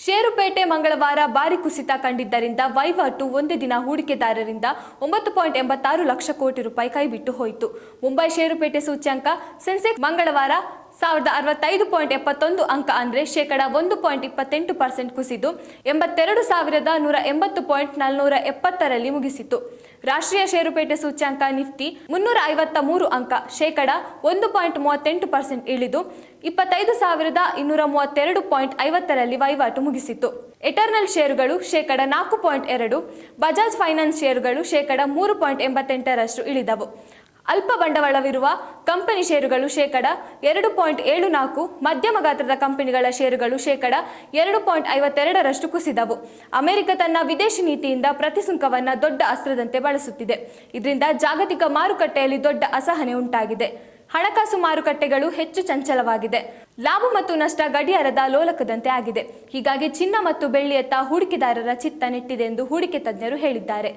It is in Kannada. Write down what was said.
ಷೇರುಪೇಟೆ ಮಂಗಳವಾರ ಭಾರಿ ಕುಸಿತ ಕಂಡಿದ್ದರಿಂದ ವಹಿವಾಟು ಒಂದೇ ದಿನ ಹೂಡಿಕೆದಾರರಿಂದ 9.86 ಲಕ್ಷ ಕೋಟಿ ರೂಪಾಯಿ ಕೈಬಿಟ್ಟು ಹೋಯಿತು. ಮುಂಬೈ ಷೇರುಪೇಟೆ ಸೂಚ್ಯಂಕ ಸೆನ್ಸೆಕ್ಸ್ ಮಂಗಳವಾರ 1065.71 ಅಂಕ ಅಂದರೆ ಶೇಕಡ 1.28% ಕುಸಿದು 82,180.470ರಲ್ಲಿ ಮುಗಿಸಿತು. ರಾಷ್ಟ್ರೀಯ ಷೇರುಪೇಟೆ ಸೂಚ್ಯಂಕ ನಿಫ್ಟಿ 353 ಅಂಕ ಶೇಕಡ 1.38% ಇಳಿದು 25,232.50ರಲ್ಲಿ ವಹಿವಾಟು ಮುಗಿಸಿತು. ಎಟರ್ನಲ್ ಷೇರುಗಳು ಶೇಕಡ 4.2, ಬಜಾಜ್ ಫೈನಾನ್ಸ್ ಷೇರುಗಳು ಶೇಕಡ 3.88ರಷ್ಟು ಇಳಿದವು. ಅಲ್ಪ ಬಂಡವಾಳವಿರುವ ಕಂಪನಿ ಷೇರುಗಳು ಶೇಕಡ 2.74, ಮಧ್ಯಮ ಗಾತ್ರದ ಕಂಪನಿಗಳ ಷೇರುಗಳು ಶೇಕಡ 2.52ರಷ್ಟು ಕುಸಿದವು. ಅಮೆರಿಕ ತನ್ನ ವಿದೇಶಿ ನೀತಿಯಿಂದ ಪ್ರತಿಸುಂಕವನ್ನು ದೊಡ್ಡ ಅಸ್ತ್ರದಂತೆ ಬಳಸುತ್ತಿದೆ. ಇದರಿಂದ ಜಾಗತಿಕ ಮಾರುಕಟ್ಟೆಯಲ್ಲಿ ದೊಡ್ಡ ಅಸಹನೆ ಉಂಟಾಗಿದೆ. ಹಣಕಾಸು ಮಾರುಕಟ್ಟೆಗಳು ಹೆಚ್ಚು ಚಂಚಲವಾಗಿದೆ. ಲಾಭ ಮತ್ತು ನಷ್ಟ ಗಡಿಯಾರದ ಲೋಲಕದಂತೆ ಆಗಿದೆ. ಹೀಗಾಗಿ ಚಿನ್ನ ಮತ್ತು ಬೆಳ್ಳಿಯತ್ತ ಹೂಡಿಕೆದಾರರ ಚಿತ್ತ ನೆಟ್ಟಿದೆ ಎಂದು ಹೂಡಿಕೆ ತಜ್ಞರು ಹೇಳಿದ್ದಾರೆ.